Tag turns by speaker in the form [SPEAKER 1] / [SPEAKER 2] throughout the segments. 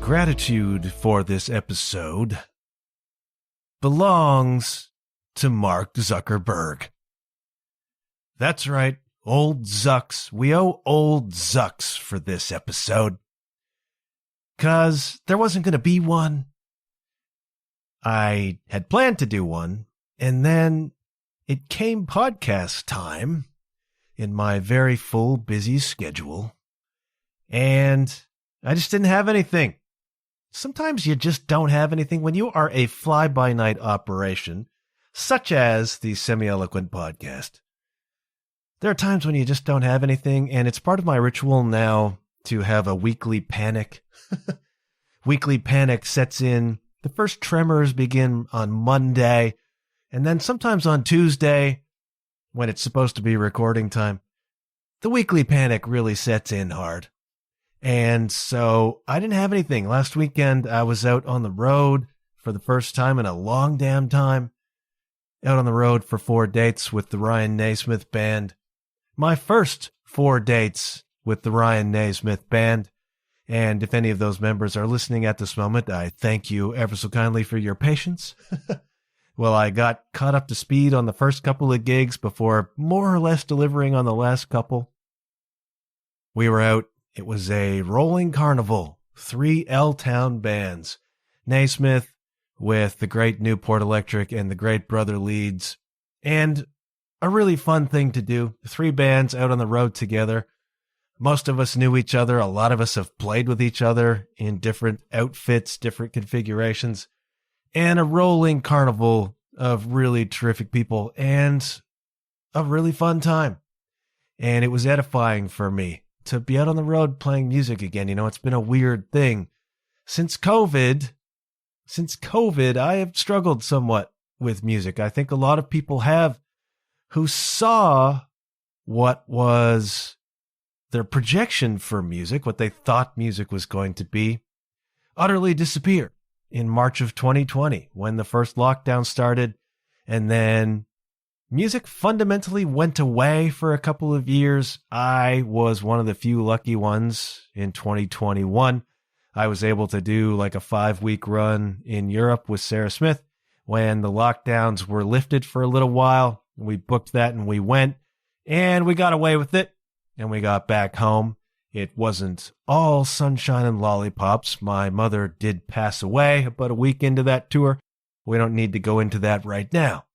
[SPEAKER 1] Gratitude for this episode belongs to Mark Zuckerberg. That's right, old Zucks. We owe old Zucks for this episode. 'Cause there wasn't going to be one. I had planned to do one, and then it came podcast time in my very full, busy schedule, and I just didn't have anything. Sometimes you just don't have anything when you are a fly-by-night operation, such as the Semi-Eloquent podcast. There are times when you just don't have anything, and it's part of my ritual now to have a weekly panic. Weekly panic sets in. The first tremors begin on Monday, and then sometimes on Tuesday, when it's supposed to be recording time, the weekly panic really sets in hard. And so I didn't have anything. Last weekend, I was out on the road for the first time in a long damn time. Out on the road for 4 dates with the Ryan Naismith Band. My first 4 dates with the Ryan Naismith Band. And if any of those members are listening at this moment, I thank you ever so kindly for your patience. Well, I got caught up to speed on the first couple of gigs before more or less delivering on the last couple. We were out. It was a rolling carnival, 3 L-Town bands. Naismith with the great Newport Electric and the great Brother Leeds. And a really fun thing to do. 3 bands out on the road together. Most of us knew each other. A lot of us have played with each other in different outfits, different configurations. And a rolling carnival of really terrific people and a really fun time. And it was edifying for me to be out on the road playing music again. You know, it's been a weird thing. Since COVID, I have struggled somewhat with music. I think a lot of people have who saw what was their projection for music, what they thought music was going to be, utterly disappear in March of 2020 when the first lockdown started. And then music fundamentally went away for a couple of years. I was one of the few lucky ones in 2021. I was able to do like a 5-week run in Europe with Sarah Smith when the lockdowns were lifted for a little while. We booked that and we went and we got away with it and we got back home. It wasn't all sunshine and lollipops. My mother did pass away about a week into that tour. We don't need to go into that right now.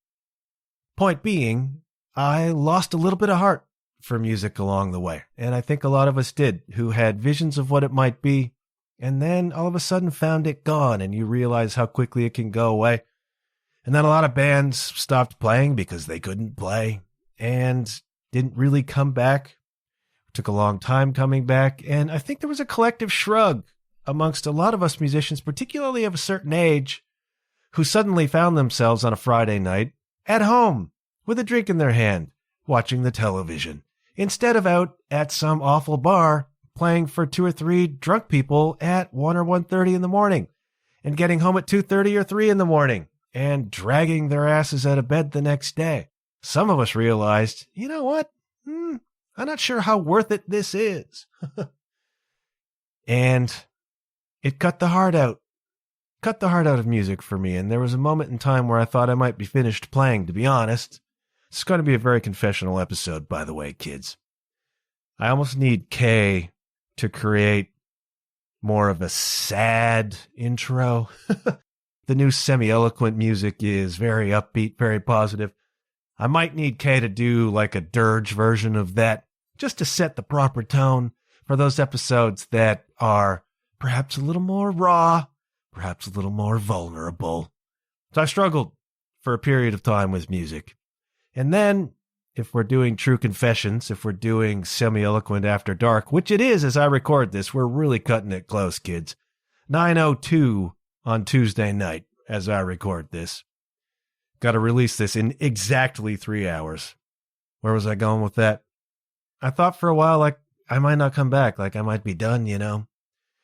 [SPEAKER 1] Point being, I lost a little bit of heart for music along the way. And I think a lot of us did, who had visions of what it might be, and then all of a sudden found it gone, and you realize how quickly it can go away. And then a lot of bands stopped playing because they couldn't play, and didn't really come back. It took a long time coming back, and I think there was a collective shrug amongst a lot of us musicians, particularly of a certain age, who suddenly found themselves on a Friday night at home, with a drink in their hand, watching the television, instead of out at some awful bar playing for 2 or 3 drunk people at 1 or 1:30 in the morning, and getting home at 2:30 or 3 in the morning, and dragging their asses out of bed the next day. Some of us realized, you know what? I'm not sure how worth it this is. And it cut the heart out. Cut the heart out of music for me, and there was a moment in time where I thought I might be finished playing, to be honest. It's going to be a very confessional episode, by the way, kids. I almost need Kay to create more of a sad intro. The new Semi-Eloquent music is very upbeat, very positive. I might need Kay to do like a dirge version of that, just to set the proper tone for those episodes that are perhaps a little more raw, perhaps a little more vulnerable. So I struggled for a period of time with music. And then, if we're doing true confessions, if we're doing Semi-Eloquent After Dark, which it is as I record this, we're really cutting it close, kids. 9:02 on Tuesday night as I record this. Got to release this in exactly 3 hours. Where was I going with that? I thought for a while, like, I might not come back, like I might be done, you know.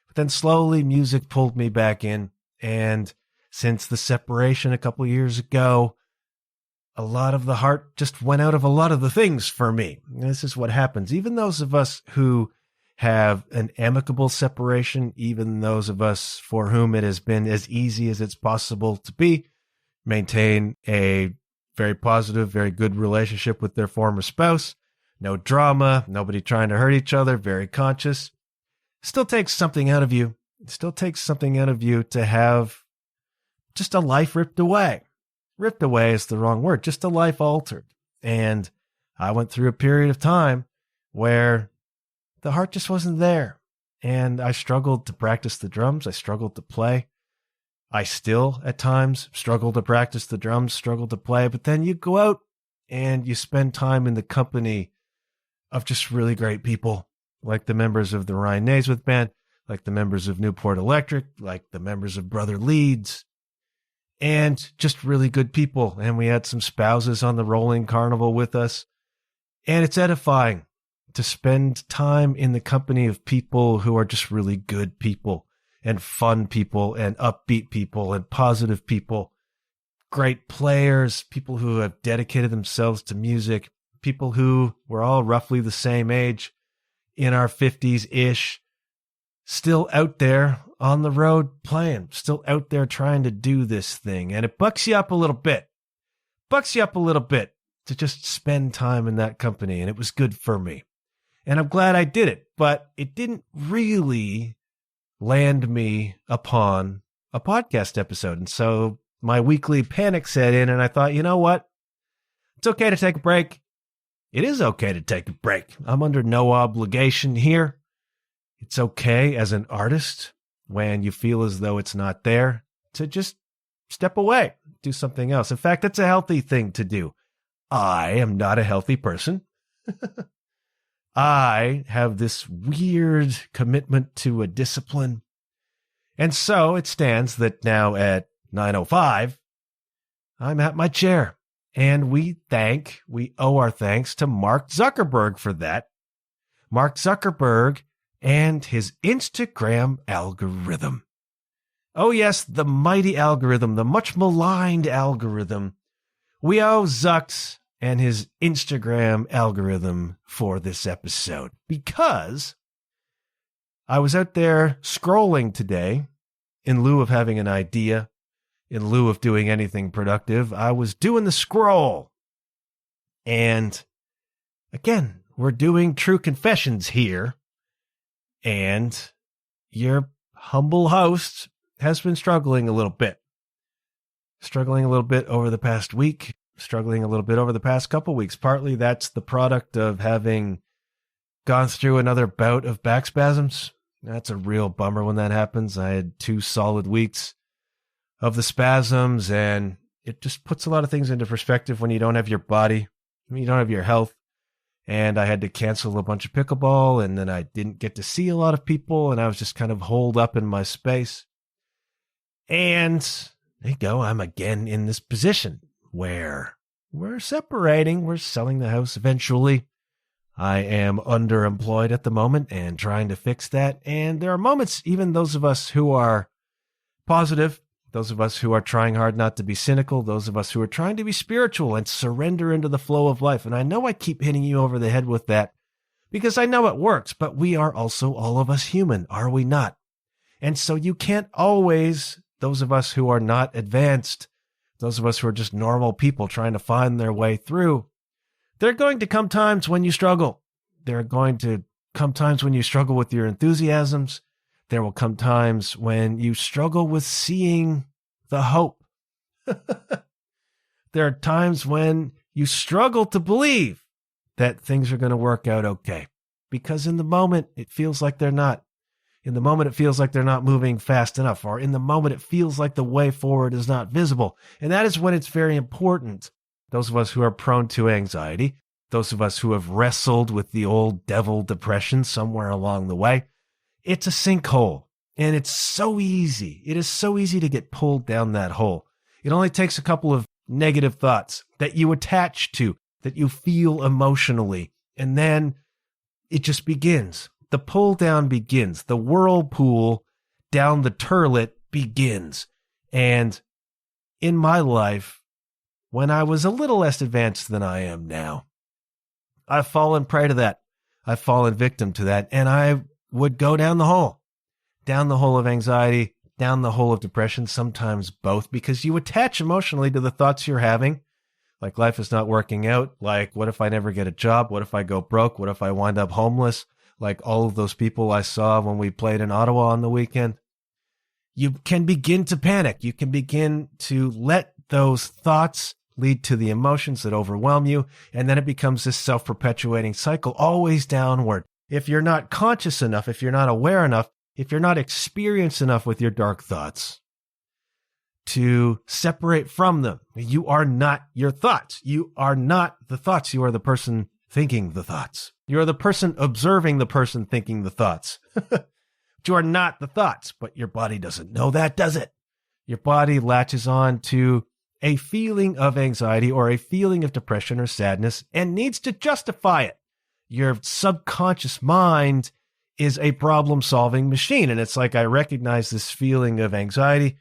[SPEAKER 1] But then slowly music pulled me back in, and since the separation a couple years ago, a lot of the heart just went out of a lot of the things for me. This is what happens. Even those of us who have an amicable separation, even those of us for whom it has been as easy as it's possible to be, maintain a very positive, very good relationship with their former spouse. No drama, nobody trying to hurt each other, very conscious. Still takes something out of you. It still takes something out of you to have just a life ripped away. Ripped away is the wrong word, just a life altered. And I went through a period of time where the heart just wasn't there. And I struggled to practice the drums. I struggled to play. I still, at times, struggle to practice the drums, struggle to play. But then you go out and you spend time in the company of just really great people, like the members of the Ryan Naismith Band, like the members of Newport Electric, like the members of Brother Leeds, and just really good people. And we had some spouses on the rolling carnival with us. And it's edifying to spend time in the company of people who are just really good people and fun people and upbeat people and positive people, great players, people who have dedicated themselves to music, people who were all roughly the same age, in our 50s-ish, still out there on the road playing, still out there trying to do this thing. And it bucks you up a little bit. To just spend time in that company. And it was good for me. And I'm glad I did it. But it didn't really land me upon a podcast episode. And so my weekly panic set in, and I thought, you know what? It's okay to take a break. It is okay to take a break. I'm under no obligation here. It's okay as an artist, when you feel as though it's not there, to just step away, do something else. In fact, that's a healthy thing to do. I am not a healthy person. I have this weird commitment to a discipline. And so it stands that now at 9:05, I'm at my chair. And we owe our thanks to Mark Zuckerberg for that. Mark Zuckerberg and his Instagram algorithm. Oh yes, the mighty algorithm, the much maligned algorithm. We owe Zucks and his Instagram algorithm for this episode, because I was out there scrolling today in lieu of having an idea, in lieu of doing anything productive. I was doing the scroll. And again, we're doing true confessions here. And your humble host has been struggling a little bit over the past week, struggling a little bit over the past couple weeks. Partly that's the product of having gone through another bout of back spasms. That's a real bummer when that happens. I had 2 solid weeks of the spasms, and it just puts a lot of things into perspective when you don't have your body, when you don't have your health. And I had to cancel a bunch of pickleball, and then I didn't get to see a lot of people, and I was just kind of holed up in my space. And there you go. I'm again in this position where we're separating. We're selling the house eventually. I am underemployed at the moment and trying to fix that. And there are moments, even those of us who are positive, those of us who are trying hard not to be cynical, those of us who are trying to be spiritual and surrender into the flow of life. And I know I keep hitting you over the head with that because I know it works, but we are also all of us human, are we not? And so you can't always, those of us who are not advanced, those of us who are just normal people trying to find their way through, there are going to come times when you struggle. There are going to come times when you struggle with your enthusiasms. There will come times when you struggle with seeing the hope. There are times when you struggle to believe that things are going to work out okay. Because in the moment, it feels like they're not. In the moment, it feels like they're not moving fast enough. Or in the moment, it feels like the way forward is not visible. And that is when it's very important. Those of us who are prone to anxiety, those of us who have wrestled with the old devil depression somewhere along the way, it's a sinkhole, and it's so easy. It is so easy to get pulled down that hole. It only takes a couple of negative thoughts that you attach to, that you feel emotionally, and then it just begins. The pull down begins. The whirlpool down the turlet begins. And in my life, when I was a little less advanced than I am now, I've fallen prey to that. I've fallen victim to that. And I would go down the hole of anxiety, down the hole of depression, sometimes both, because you attach emotionally to the thoughts you're having. Like life is not working out. Like, what if I never get a job? What if I go broke? What if I wind up homeless? Like all of those people I saw when we played in Ottawa on the weekend. You can begin to panic. You can begin to let those thoughts lead to the emotions that overwhelm you. And then it becomes this self-perpetuating cycle, always downward. If you're not conscious enough, if you're not aware enough, if you're not experienced enough with your dark thoughts to separate from them, you are not your thoughts. You are not the thoughts. You are the person thinking the thoughts. You are the person observing the person thinking the thoughts. You are not the thoughts, but your body doesn't know that, does it? Your body latches on to a feeling of anxiety or a feeling of depression or sadness and needs to justify it. Your subconscious mind is a problem-solving machine. And it's like, I recognize this feeling of anxiety.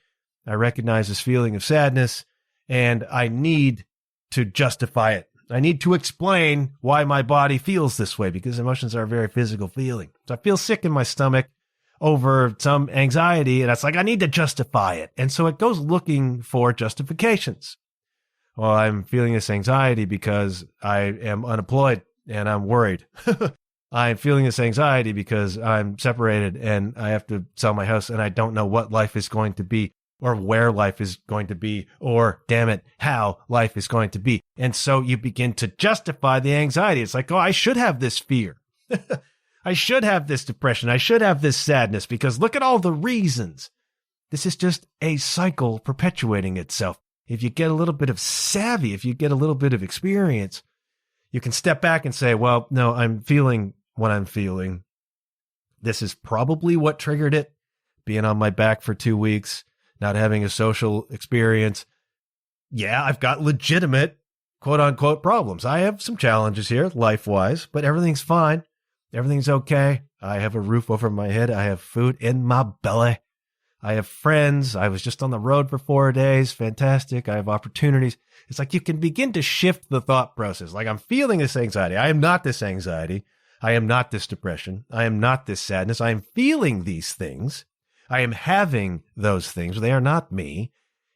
[SPEAKER 1] I recognize this feeling of sadness, and I need to justify it. I need to explain why my body feels this way, because emotions are a very physical feeling. So I feel sick in my stomach over some anxiety, and it's like, I need to justify it. And so it goes looking for justifications. Well, I'm feeling this anxiety because I am unemployed and I'm worried. I'm feeling this anxiety because I'm separated and I have to sell my house and I don't know what life is going to be or where life is going to be or, damn it, how life is going to be. And so you begin to justify the anxiety. It's like, oh, I should have this fear. I should have this depression. I should have this sadness because look at all the reasons. This is just a cycle perpetuating itself. If you get a little bit of savvy, if you get a little bit of experience, you can step back and say, well, no, I'm feeling what I'm feeling. This is probably what triggered it. Being on my back for 2 weeks, not having a social experience. Yeah, I've got legitimate quote unquote problems. I have some challenges here life-wise, but everything's fine. Everything's okay. I have a roof over my head. I have food in my belly. I have friends. I was just on the road for 4 days. Fantastic. I have opportunities. It's like you can begin to shift the thought process. Like, I'm feeling this anxiety. I am not this anxiety. I am not this depression. I am not this sadness. I am feeling these things. I am having those things. They are not me.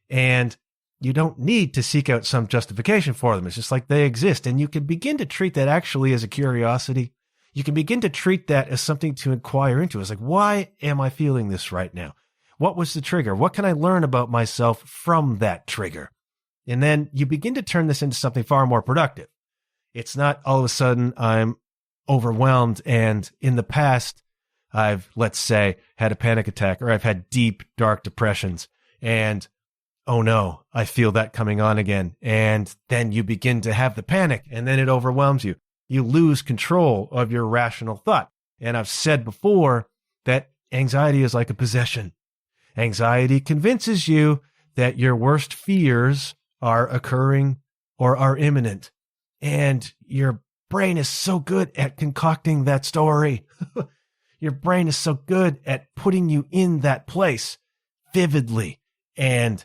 [SPEAKER 1] And you don't need to seek out some justification for them. It's just like they exist. And you can begin to treat that actually as a curiosity. You can begin to treat that as something to inquire into. It's like, why am I feeling this right now? What was the trigger? What can I learn about myself from that trigger? And then you begin to turn this into something far more productive. It's not all of a sudden I'm overwhelmed and in the past I've, let's say, had a panic attack or I've had deep, dark depressions and, oh no, I feel that coming on again. And then you begin to have the panic and then it overwhelms you. You lose control of your rational thought. And I've said before that anxiety is like a possession. Anxiety convinces you that your worst fears are occurring or are imminent. And your brain is so good at concocting that story. Your brain is so good at putting you in that place vividly. And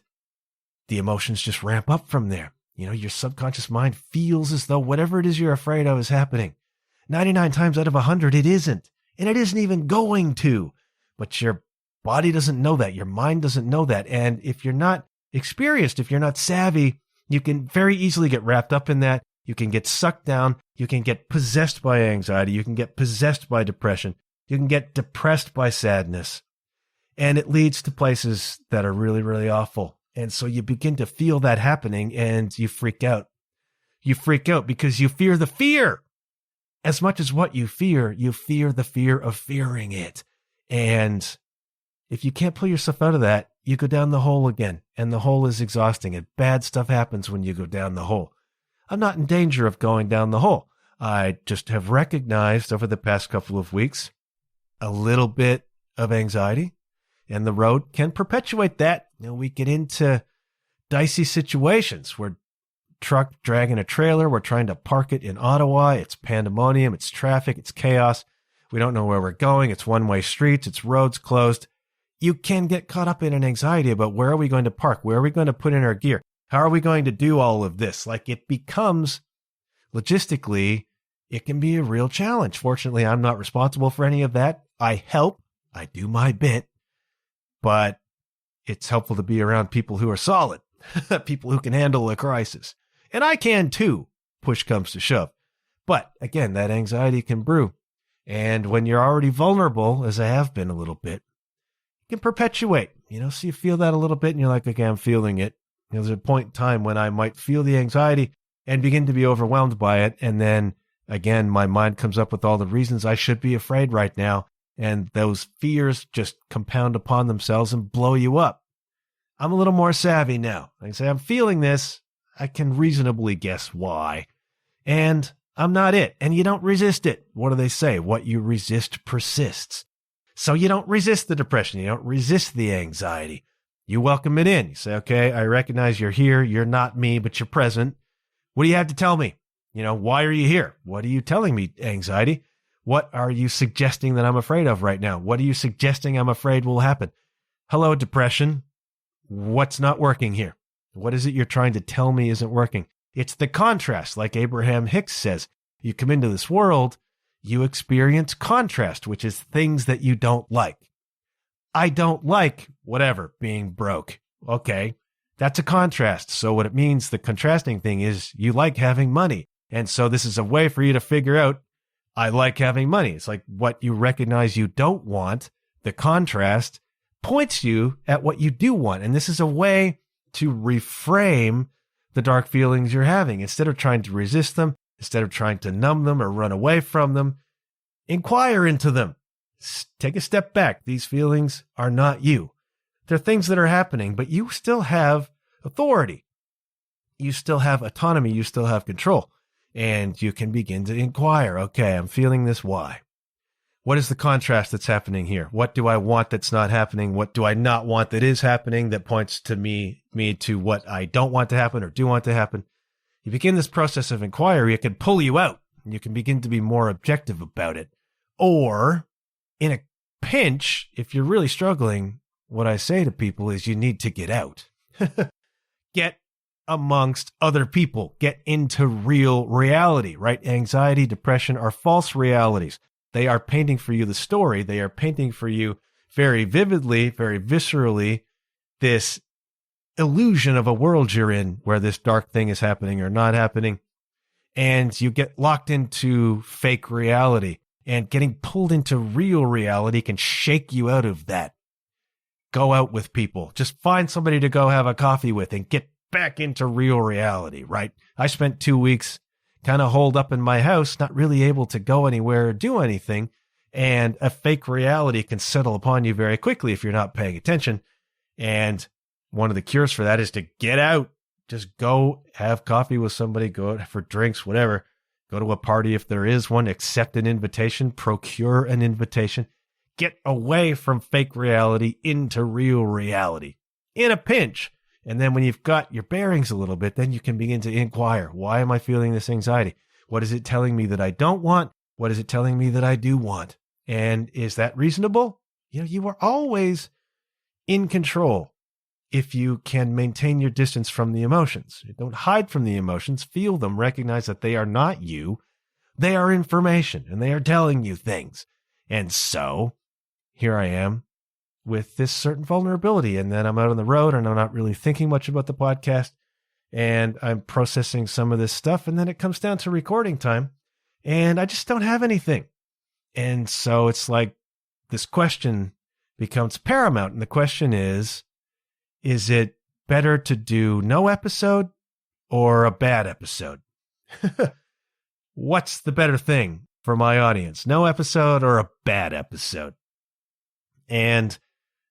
[SPEAKER 1] the emotions just ramp up from there. You know, your subconscious mind feels as though whatever it is you're afraid of is happening. 99 times out of 100, it isn't. And it isn't even going to. But your body doesn't know that. Your mind doesn't know that. And if you're not experienced, if you're not savvy, you can very easily get wrapped up in that. You can get sucked down. You can get possessed by anxiety. You can get possessed by depression. You can get depressed by sadness. And it leads to places that are really, really awful. And so you begin to feel that happening and you freak out. You freak out because you fear the fear. As much as what you fear the fear of fearing it. And if you can't pull yourself out of that, you go down the hole again. And the hole is exhausting. And bad stuff happens when you go down the hole. I'm not in danger of going down the hole. I just have recognized over the past couple of weeks a little bit of anxiety. And the road can perpetuate that. You know, we get into dicey situations. We're truck dragging a trailer. We're trying to park it in Ottawa. It's pandemonium. It's traffic. It's chaos. We don't know where we're going. It's one-way streets. It's roads closed. You can get caught up in an anxiety about where are we going to park? Where are we going to put in our gear? How are we going to do all of this? Like, it becomes logistically it can be a real challenge. Fortunately, I'm not responsible for any of that. I help. I do my bit, but it's helpful to be around people who are solid, people who can handle a crisis. And I can too, push comes to shove. But again, that anxiety can brew. And when you're already vulnerable, as I have been a little bit, it can perpetuate, so you feel that a little bit and you're like, okay, I'm feeling it. There's a point in time when I might feel the anxiety and begin to be overwhelmed by it. And then again, my mind comes up with all the reasons I should be afraid right now. And those fears just compound upon themselves and blow you up. I'm a little more savvy now. I can say, I'm feeling this. I can reasonably guess why. And I'm not it. And you don't resist it. What do they say? What you resist persists. So you don't resist the depression. You don't resist the anxiety. You welcome it in. You say, okay, I recognize you're here. You're not me, but you're present. What do you have to tell me? Why are you here? What are you telling me, anxiety? What are you suggesting that I'm afraid of right now? What are you suggesting I'm afraid will happen? Hello, depression. What's not working here? What is it you're trying to tell me isn't working? It's the contrast, like Abraham Hicks says. You come into this world, you experience contrast, which is things that you don't like. I don't like whatever, being broke. Okay, that's a contrast. So what it means, the contrasting thing is you like having money. And so this is a way for you to figure out, I like having money. It's like what you recognize you don't want. The contrast points you at what you do want. And this is a way to reframe the dark feelings you're having. Instead of trying to resist them, instead of trying to numb them or run away from them, inquire into them. Take a step back. These feelings are not you. They're things that are happening, but you still have authority. You still have autonomy. You still have control. And you can begin to inquire, okay, I'm feeling this. Why? What is the contrast that's happening here? What do I want that's not happening? What do I not want that is happening that points to me to what I don't want to happen or do want to happen? You begin this process of inquiry, it can pull you out. You can begin to be more objective about it. Or in a pinch, if you're really struggling, what I say to people is you need to get out. Get amongst other people. Get into real reality, right? Anxiety, depression are false realities. They are painting for you the story. They are painting for you very vividly, very viscerally, this illusion of a world you're in where this dark thing is happening or not happening. And you get locked into fake reality, and getting pulled into real reality can shake you out of that. Go out with people. Just find somebody to go have a coffee with and get back into real reality, right? I spent 2 weeks kind of holed up in my house, not really able to go anywhere or do anything. And a fake reality can settle upon you very quickly if you're not paying attention. And one of the cures for that is to get out. Just go have coffee with somebody, go out for drinks, whatever. Go to a party if there is one, accept an invitation, procure an invitation. Get away from fake reality into real reality in a pinch. And then when you've got your bearings a little bit, then you can begin to inquire, why am I feeling this anxiety? What is it telling me that I don't want? What is it telling me that I do want? And is that reasonable? You are always in control if you can maintain your distance from the emotions. Don't hide from the emotions. Feel them. Recognize that they are not you. They are information, and they are telling you things. And so here I am with this certain vulnerability, and then I'm out on the road and I'm not really thinking much about the podcast, and I'm processing some of this stuff, and then it comes down to recording time and I just don't have anything. And so it's like this question becomes paramount, and the question is it better to do no episode or a bad episode? What's the better thing for my audience? No episode or a bad episode? And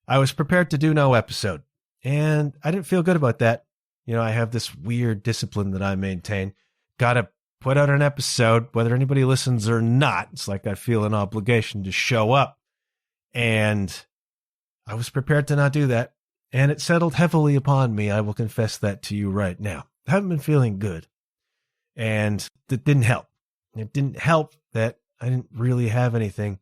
[SPEAKER 1] I was prepared to do no episode, and I didn't feel good about that. I have this weird discipline that I maintain. Got to put out an episode, whether anybody listens or not. It's like I feel an obligation to show up. And I was prepared to not do that. And it settled heavily upon me. I will confess that to you right now. I haven't been feeling good. And that didn't help. It didn't help that I didn't really have anything.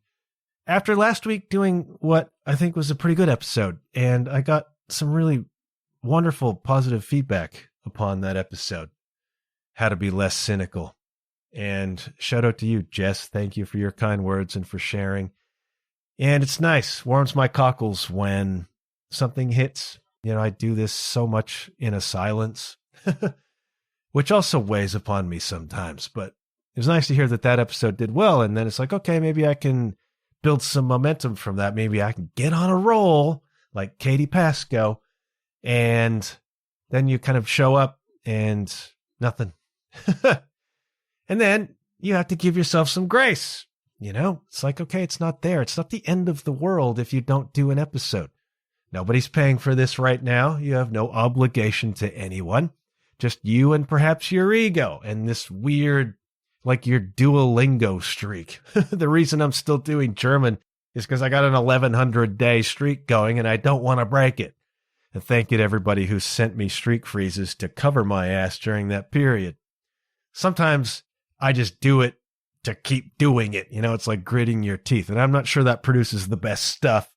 [SPEAKER 1] After last week doing what I think was a pretty good episode, and I got some really wonderful positive feedback upon that episode. How to be less cynical. And shout out to you, Jess. Thank you for your kind words and for sharing. And it's nice, warms my cockles when something hits. You know, I do this so much in a silence, which also weighs upon me sometimes. But it was nice to hear that that episode did well. And then it's like, okay, maybe I can build some momentum from that. Maybe I can get on a roll like Katie Pasco. And then you kind of show up and nothing. And then you have to give yourself some grace. You know, it's like, okay, it's not there. It's not the end of the world if you don't do an episode. Nobody's paying for this right now. You have no obligation to anyone. Just you and perhaps your ego and this weird, like your Duolingo streak. The reason I'm still doing German is because I got an 1,100-day streak going and I don't want to break it. And thank you to everybody who sent me streak freezes to cover my ass during that period. Sometimes I just do it to keep doing it. You know, it's like gritting your teeth. And I'm not sure that produces the best stuff.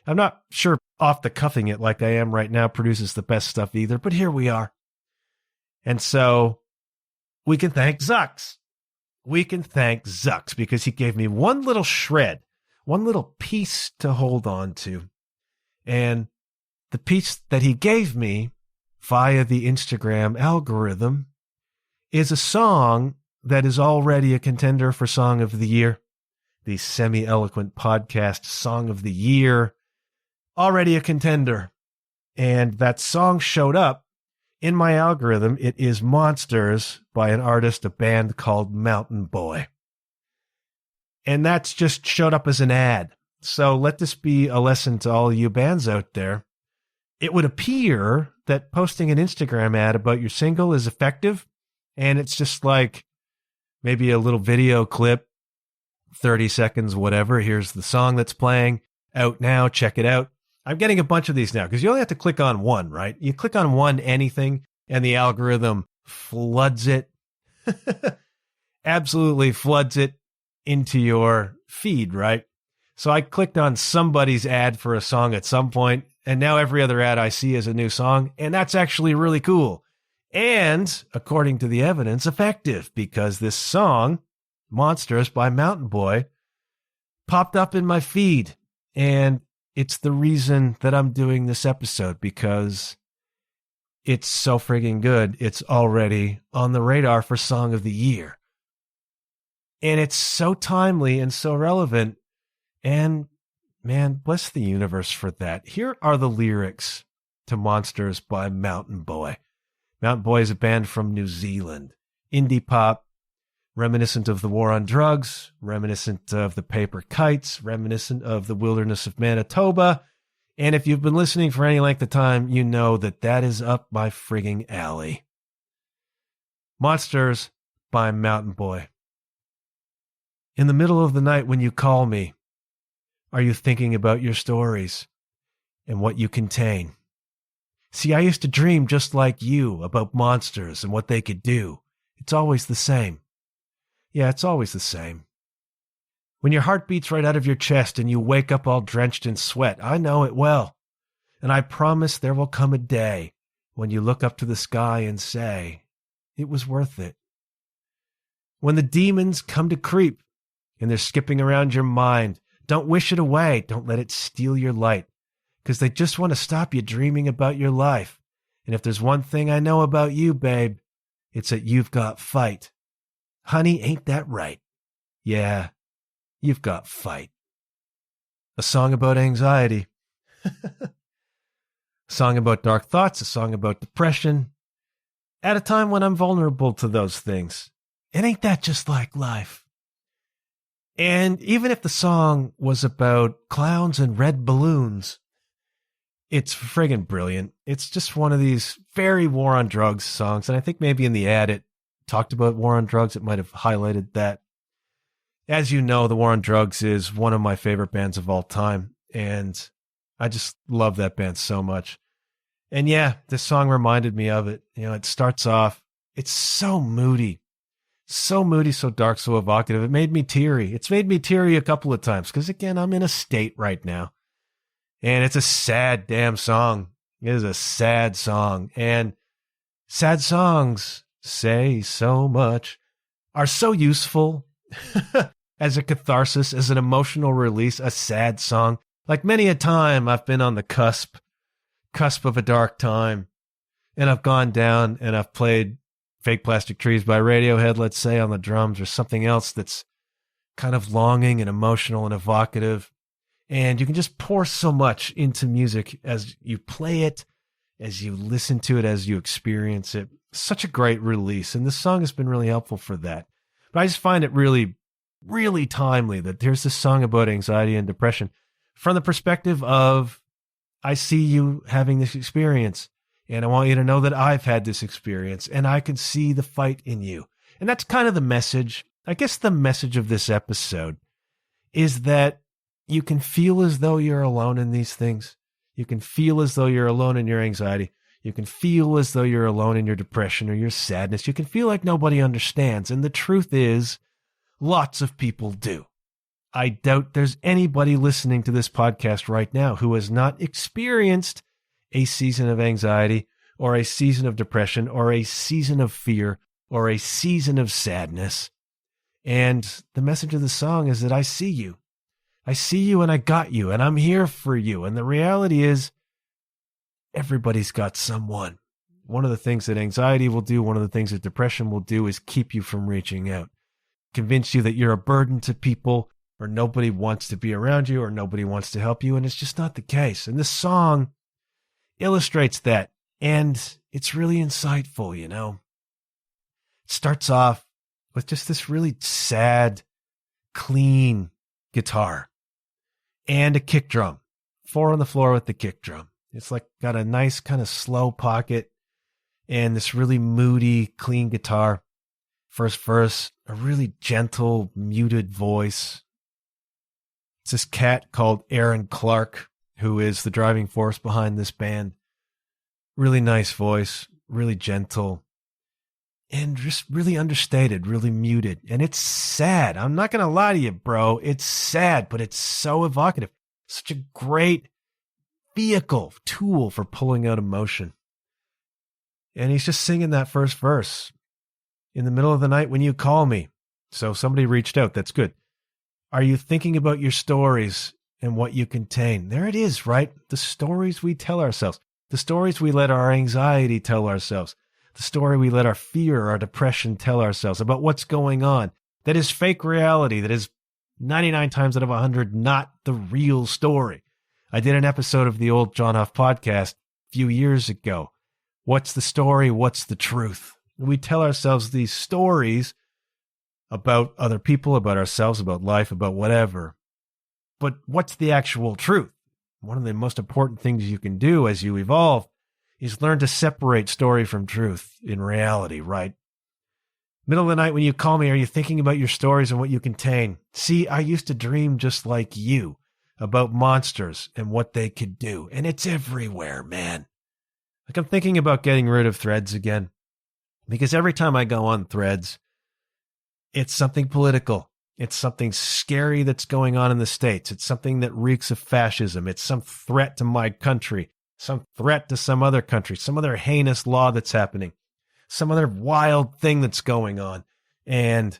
[SPEAKER 1] I'm not sure off the cuffing it like I am right now produces the best stuff either, but here we are. And so we can thank Zux. We can thank Zux because he gave me one little shred, one little piece to hold on to. And the piece that he gave me via the Instagram algorithm is a song that is already a contender for Song of the Year. The Semi-Eloquent podcast Song of the Year, already a contender. And that song showed up in my algorithm. It is Monsters by an artist, a band called Mountain Boy. And that's just showed up as an ad. So let this be a lesson to all you bands out there. It would appear that posting an Instagram ad about your single is effective. And it's just like maybe a little video clip, 30 seconds, whatever. Here's the song that's playing, out now, check it out. I'm getting a bunch of these now because you only have to click on one, right? You click on one anything and the algorithm floods it, absolutely floods it into your feed, right? So I clicked on somebody's ad for a song at some point, and now every other ad I see is a new song, and that's actually really cool. And, according to the evidence, effective, because this song, Monsters by Mountain Boy, popped up in my feed. And it's the reason that I'm doing this episode, because it's so friggin' good. It's already on the radar for Song of the Year. And it's so timely and so relevant. And, man, bless the universe for that. Here are the lyrics to Monsters by Mountain Boy. Mountain Boy is a band from New Zealand. Indie pop, reminiscent of the war on drugs, reminiscent of the paper kites, reminiscent of the wilderness of Manitoba. And if you've been listening for any length of time, you know that that is up my frigging alley. Monsters by Mountain Boy. In the middle of the night when you call me, are you thinking about your stories and what you contain? See, I used to dream just like you about monsters and what they could do. It's always the same. Yeah, it's always the same. When your heart beats right out of your chest and you wake up all drenched in sweat, I know it well. And I promise there will come a day when you look up to the sky and say, it was worth it. When the demons come to creep and they're skipping around your mind, don't wish it away. Don't let it steal your light. Because they just want to stop you dreaming about your life. And if there's one thing I know about you, babe, it's that you've got fight. Honey, ain't that right? Yeah, you've got fight. A song about anxiety. A song about dark thoughts. A song about depression. At a time when I'm vulnerable to those things. And ain't that just like life? And even if the song was about clowns and red balloons, it's friggin' brilliant. It's just one of these very war on drugs songs. And I think maybe in the ad it talked about war on drugs. It might have highlighted that. As you know, the War on Drugs is one of my favorite bands of all time. And I just love that band so much. And yeah, this song reminded me of it. You know, it starts off, it's so moody, so dark, so evocative. It made me teary. It's made me teary a couple of times because, again, I'm in a state right now. And it's a sad damn song. It is a sad song. And sad songs say so much. are so useful as a catharsis, as an emotional release, a sad song. Like many a time I've been on the cusp of a dark time, and I've gone down and I've played Fake Plastic Trees by Radiohead, let's say, on the drums, or something else that's kind of longing and emotional and evocative. And you can just pour so much into music as you play it, as you listen to it, as you experience it. Such a great release. And this song has been really helpful for that. But I just find it really, really timely that there's this song about anxiety and depression from the perspective of, I see you having this experience, and I want you to know that I've had this experience, and I can see the fight in you. And that's kind of the message. I guess the message of this episode is that you can feel as though you're alone in these things. You can feel as though you're alone in your anxiety. You can feel as though you're alone in your depression or your sadness. You can feel like nobody understands. And the truth is, lots of people do. I doubt there's anybody listening to this podcast right now who has not experienced a season of anxiety or a season of depression or a season of fear or a season of sadness. And the message of the song is that I see you. I see you and I got you and I'm here for you. And the reality is, everybody's got someone. One of the things that anxiety will do, one of the things that depression will do, is keep you from reaching out. Convince you that you're a burden to people, or nobody wants to be around you, or nobody wants to help you. And it's just not the case. And this song illustrates that. And it's really insightful, you know. It starts off with just this really sad, clean guitar and a kick drum. 4 on the floor with the kick drum. It's like got a nice kind of slow pocket and this really moody, clean guitar. First verse, a really gentle, muted voice. It's this cat called Aaron Clark, who is the driving force behind this band. Really nice voice, really gentle, and just really understated, really muted. And it's sad. I'm not going to lie to you, bro. It's sad, but it's so evocative. Such a great vehicle, tool for pulling out emotion. And he's just singing that first verse. In the middle of the night when you call me. So somebody reached out. That's good. Are you thinking about your stories and what you contain? There it is, right? The stories we tell ourselves. The stories we let our anxiety tell ourselves. The story we let our fear, our depression tell ourselves about what's going on. That is fake reality. That is 99 times out of 100 not the real story. I did an episode of the old John Huff podcast a few years ago. What's the story? What's the truth? We tell ourselves these stories about other people, about ourselves, about life, about whatever. But what's the actual truth? One of the most important things you can do as you evolve is learn to separate story from truth in reality, right? Middle of the night when you call me, are you thinking about your stories and what you contain? See, I used to dream just like you about monsters and what they could do. And it's everywhere, man. Like I'm thinking about getting rid of Threads again. Because every time I go on Threads, it's something political. It's something scary that's going on in the States. It's something that reeks of fascism. It's some threat to my country, some threat to some other country, some other heinous law that's happening, some other wild thing that's going on. And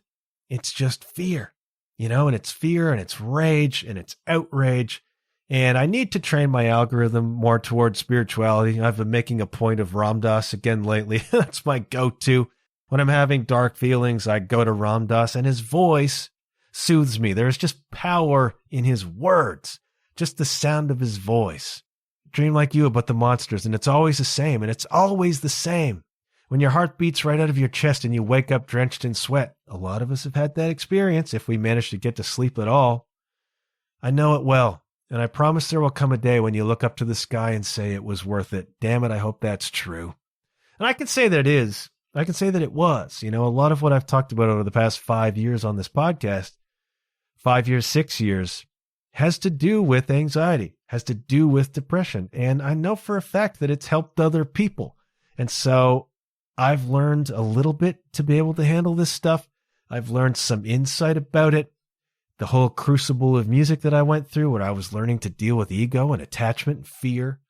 [SPEAKER 1] it's just fear, you know, and it's fear and it's rage and it's outrage. And I need to train my algorithm more towards spirituality. I've been making a point of Ram Dass again lately. That's my go-to. When I'm having dark feelings, I go to Ram Dass, and his voice soothes me. There's just power in his words, just the sound of his voice. Dream like you about the monsters, and it's always the same, and it's always the same. When your heart beats right out of your chest and you wake up drenched in sweat, a lot of us have had that experience if we manage to get to sleep at all. I know it well. And I promise there will come a day when you look up to the sky and say it was worth it. Damn it, I hope that's true. And I can say that it is. I can say that it was. You know, a lot of what I've talked about over the past 5 years on this podcast, 5 years, 6 years, has to do with anxiety, has to do with depression. And I know for a fact that it's helped other people. And so I've learned a little bit to be able to handle this stuff. I've learned some insight about it. The whole crucible of music that I went through, where I was learning to deal with ego and attachment and fear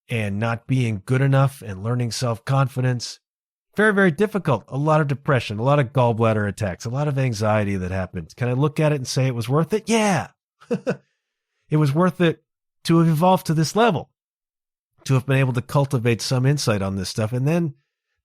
[SPEAKER 1] and not being good enough and learning self-confidence Very, very difficult. A lot of depression, a lot of gallbladder attacks, a lot of anxiety that happened. Can I look at it and say it was worth it? Yeah. It was worth it to have evolved to this level, to have been able to cultivate some insight on this stuff and then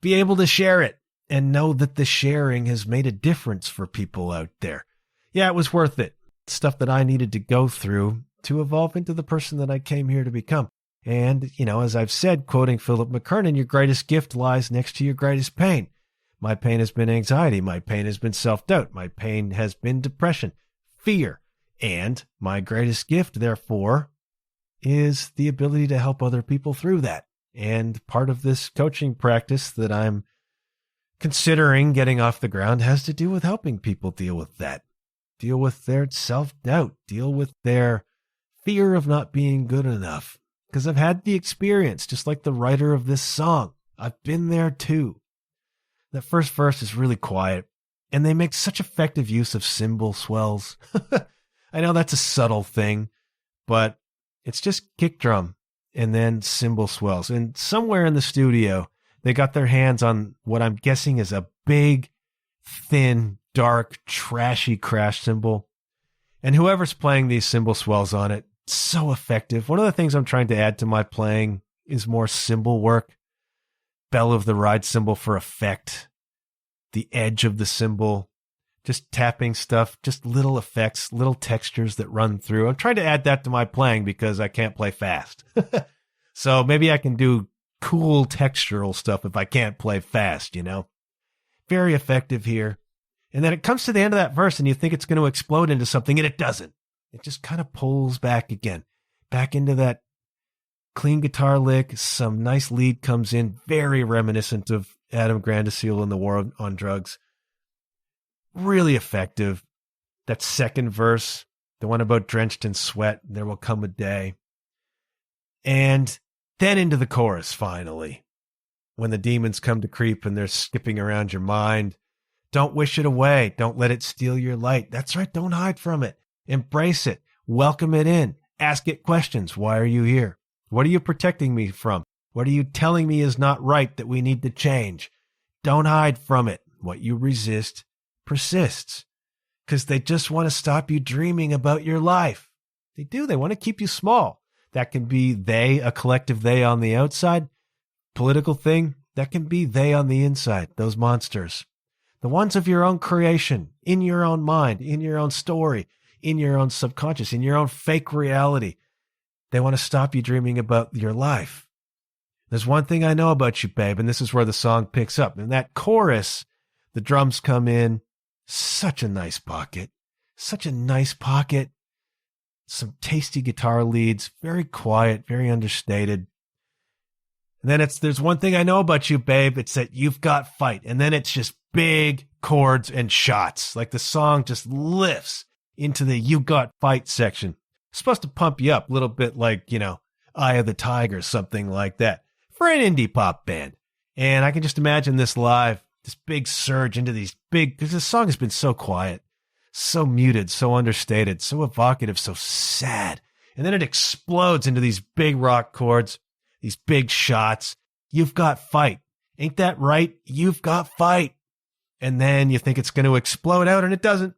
[SPEAKER 1] be able to share it and know that the sharing has made a difference for people out there. Yeah, it was worth it. Stuff that I needed to go through to evolve into the person that I came here to become. And, as I've said, quoting Philip McKernan, your greatest gift lies next to your greatest pain. My pain has been anxiety. My pain has been self-doubt. My pain has been depression, fear. And my greatest gift, therefore, is the ability to help other people through that. And part of this coaching practice that I'm considering getting off the ground has to do with helping people deal with that, deal with their self-doubt, deal with their fear of not being good enough. Because I've had the experience, just like the writer of this song. I've been there too. That first verse is really quiet, and they make such effective use of cymbal swells. I know that's a subtle thing, but it's just kick drum and then cymbal swells. And somewhere in the studio, they got their hands on what I'm guessing is a big, thin, dark, trashy crash cymbal. And whoever's playing these cymbal swells on it, so effective. One of the things I'm trying to add to my playing is more cymbal work. Bell of the ride cymbal for effect. The edge of the cymbal. Just tapping stuff, just little effects, little textures that run through. I'm trying to add that to my playing because I can't play fast. So maybe I can do cool textural stuff if I can't play fast, Very effective here. And then it comes to the end of that verse and you think it's going to explode into something, and it doesn't. It just kind of pulls back again, back into that clean guitar lick. Some nice lead comes in, very reminiscent of Adam Grandiseel in The War on Drugs. Really effective. That second verse, the one about drenched in sweat, there will come a day. And then into the chorus, finally, when the demons come to creep and they're skipping around your mind. Don't wish it away. Don't let it steal your light. That's right. Don't hide from it. Embrace it. Welcome it in. Ask it questions. Why are you here? What are you protecting me from? What are you telling me is not right that we need to change? Don't hide from it. What you resist persists, because they just want to stop you dreaming about your life. They do. They want to keep you small. That can be they, a collective they on the outside. Political thing, that can be they on the inside, those monsters. The ones of your own creation, in your own mind, in your own story, in your own subconscious, in your own fake reality. They want to stop you dreaming about your life. There's one thing I know about you, babe, and this is where the song picks up. In that chorus, the drums come in. Such a nice pocket. Such a nice pocket. Some tasty guitar leads. Very quiet, very understated. And then there's one thing I know about you, babe. It's that you've got fight. And then it's just big chords and shots. Like the song just lifts into the you got fight section. It's supposed to pump you up a little bit like, Eye of the Tiger, something like that. For an indie pop band. And I can just imagine this live. This big surge into these because this song has been so quiet, so muted, so understated, so evocative, so sad. And then it explodes into these big rock chords, these big shots. You've got fight. Ain't that right? You've got fight. And then you think it's going to explode out, and it doesn't.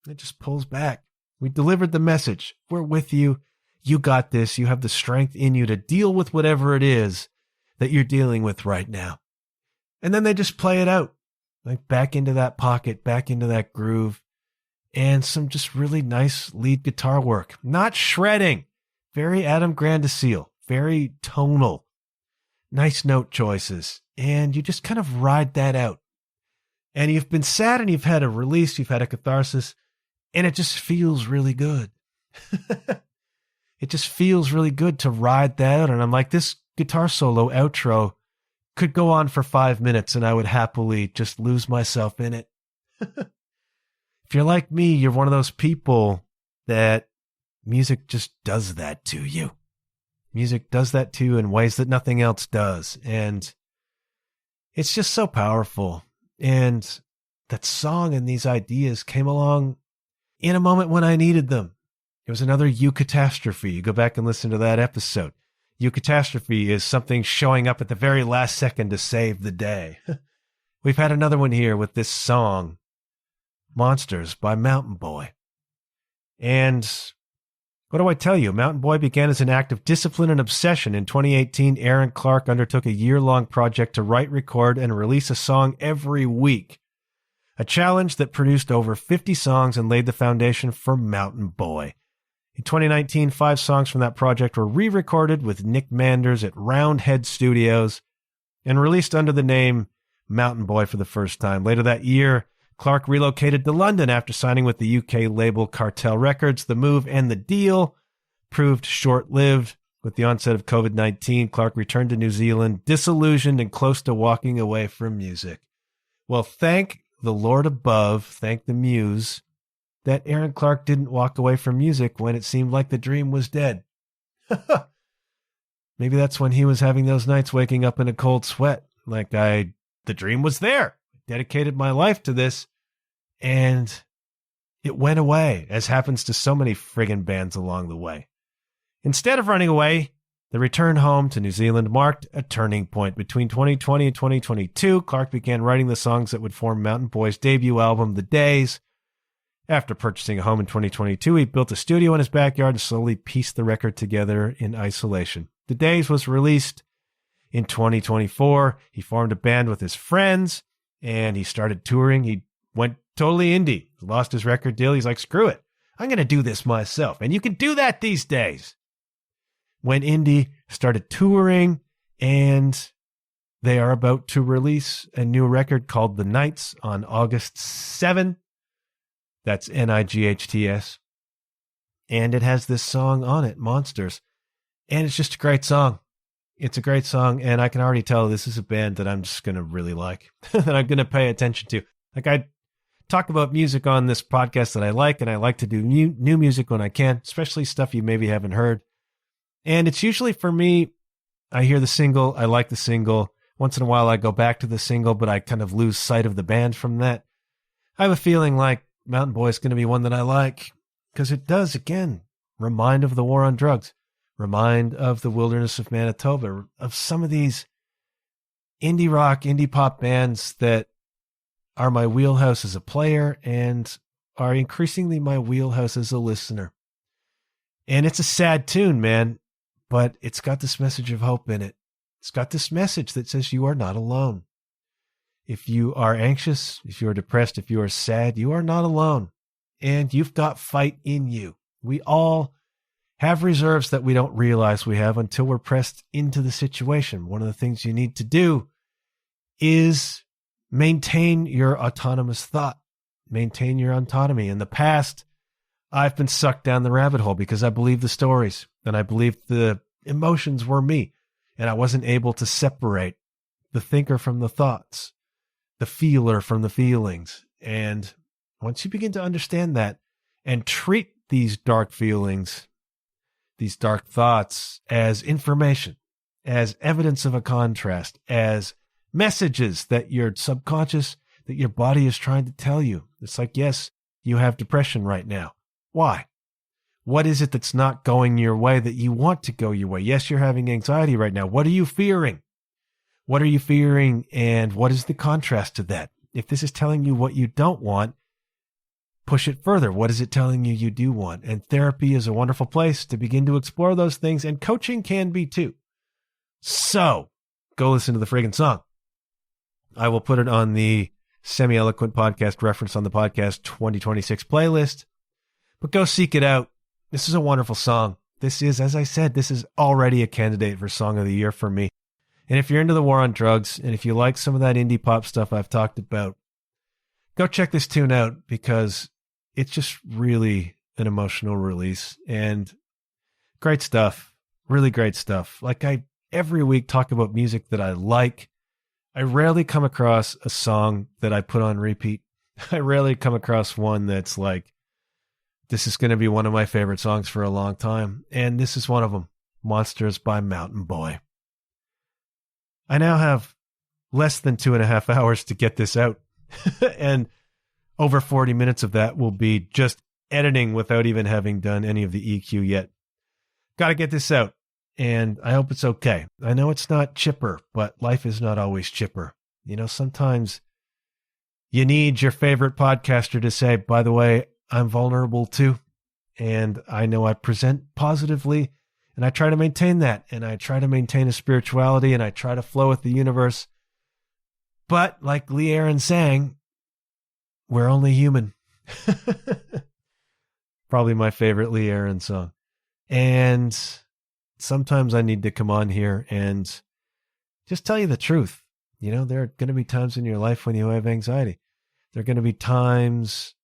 [SPEAKER 1] It just pulls back. We delivered the message. We're with you. You got this. You have the strength in you to deal with whatever it is that you're dealing with right now. And then they just play it out, like back into that pocket, back into that groove, and some just really nice lead guitar work. Not shredding. Very Adam Grandiseel. Very tonal. Nice note choices. And you just kind of ride that out. And you've been sad and you've had a release, you've had a catharsis, and it just feels really good. It just feels really good to ride that out. And I'm like, this guitar solo outro could go on for 5 minutes and I would happily just lose myself in it. If you're like me, you're one of those people that music just does that to you. Music does that to you in ways that nothing else does. And it's just so powerful. And that song and these ideas came along in a moment when I needed them. It was another eucatastrophe. You go back and listen to that episode. Eucatastrophe is something showing up at the very last second to save the day. we've had another one here with this song, Monsters by Mountain Boy. And what do I tell you? Mountain Boy began as an act of discipline and obsession. In 2018, Aaron Clark undertook a year-long project to write, record, and release a song every week. A challenge that produced over 50 songs and laid the foundation for Mountain Boy. In 2019, 5 songs from that project were re-recorded with Nick Manders at Roundhead Studios and released under the name Mountain Boy for the first time. Later that year, Clark relocated to London after signing with the UK label Cartel Records. The move and the deal proved short-lived. With the onset of COVID-19, Clark returned to New Zealand, disillusioned and close to walking away from music. Well, thank the Lord above, thank the muse, that Aaron Clark didn't walk away from music when it seemed like the dream was dead. Maybe that's when he was having those nights waking up in a cold sweat. The dream was there. I dedicated my life to this, and it went away, as happens to so many friggin' bands along the way. Instead of running away, the return home to New Zealand marked a turning point. Between 2020 and 2022, Clark began writing the songs that would form Mountain Boy's debut album, The Days. After purchasing a home in 2022, he built a studio in his backyard and slowly pieced the record together in isolation. The Days was released in 2024. He formed a band with his friends, and he started touring. He went totally indie. He lost his record deal. He's like, screw it. I'm going to do this myself. And you can do that these days. Went indie, started touring, and they are about to release a new record called The Nights on August 7. That's Nights. And it has this song on it, Monsters. And it's just a great song. It's a great song, and I can already tell this is a band that I'm just going to really like, that I'm going to pay attention to. I talk about music on this podcast that I like, and I like to do new music when I can, especially stuff you maybe haven't heard. And it's usually for me, I hear the single, I like the single. Once in a while I go back to the single, but I kind of lose sight of the band from that. I have a feeling like Mountain Boy is going to be one that I like, because it does, again, remind of the war on drugs, remind of the wilderness of Manitoba, of some of these indie rock, indie pop bands that are my wheelhouse as a player and are increasingly my wheelhouse as a listener. And it's a sad tune, man. But it's got this message of hope in it. It's got this message that says you are not alone. If you are anxious, if you are depressed, if you are sad, you are not alone. And you've got fight in you. We all have reserves that we don't realize we have until we're pressed into the situation. One of the things you need to do is maintain your autonomous thought, maintain your autonomy. In the past, I've been sucked down the rabbit hole because I believed the stories and I believed the emotions were me, and I wasn't able to separate the thinker from the thoughts, the feeler from the feelings. And once you begin to understand that and treat these dark feelings, these dark thoughts as information, as evidence of a contrast, as messages that your subconscious, that your body is trying to tell you. It's like, yes, you have depression right now. Why? What is it that's not going your way that you want to go your way? Yes, you're having anxiety right now. What are you fearing? What are you fearing, and what is the contrast to that? If this is telling you what you don't want, push it further. What is it telling you you do want? And therapy is a wonderful place to begin to explore those things, and coaching can be too. So, go listen to the friggin' song. I will put it on the Semi-Eloquent podcast reference on the podcast 2026 playlist. But go seek it out. This is a wonderful song. This is, as I said, this is already a candidate for Song of the Year for me. And if you're into the war on drugs, and if you like some of that indie pop stuff I've talked about, go check this tune out, because it's just really an emotional release and great stuff. Really great stuff. Like, I every week talk about music that I like. I rarely come across a song that I put on repeat. I rarely come across one that's like, this is going to be one of my favorite songs for a long time. And this is one of them, Monsters by Mountain Boy. I now have less than 2.5 hours to get this out. And over 40 minutes of that will be just editing without even having done any of the EQ yet. Got to get this out. And I hope it's okay. I know it's not chipper, but life is not always chipper. You know, sometimes You need your favorite podcaster to say, by the way, I'm vulnerable too. And I know I present positively, and I try to maintain that. And I try to maintain a spirituality, and I try to flow with the universe. But like Lee Aaron sang, we're only human. Probably my favorite Lee Aaron song. And sometimes I need to come on here and just tell you the truth. You know, there are going to be times in your life when you have anxiety. There are going to be times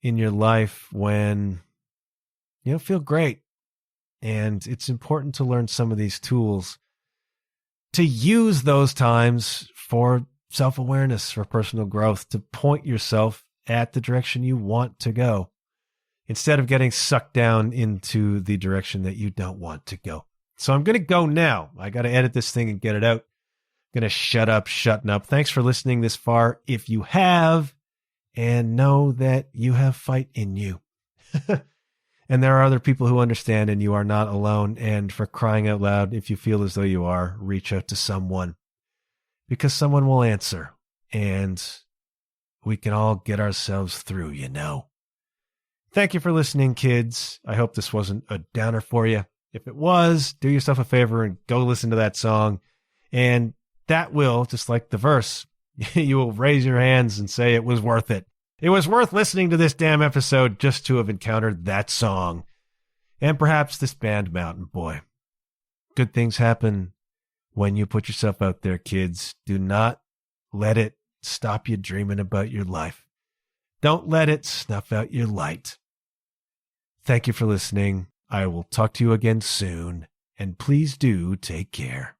[SPEAKER 1] in your life when you don't feel great. And it's important to learn some of these tools, to use those times for self-awareness, for personal growth, to point yourself at the direction you want to go, instead of getting sucked down into the direction that you don't want to go. So I'm going to go now. I got to edit this thing and get it out. I'm going to shutting up. Thanks for listening this far. If you have, and know that you have fight in you. And there are other people who understand, and you are not alone. And for crying out loud, if you feel as though you are, reach out to someone, because someone will answer, and we can all get ourselves through, you know. Thank you for listening, kids. I hope this wasn't a downer for you. If it was, do yourself a favor and go listen to that song. And that will, just like the verse, you will raise your hands and say it was worth it. It was worth listening to this damn episode just to have encountered that song. And perhaps this band, Mountain Boy. Good things happen when you put yourself out there, kids. Do not let it stop you dreaming about your life. Don't let it snuff out your light. Thank you for listening. I will talk to you again soon. And please do take care.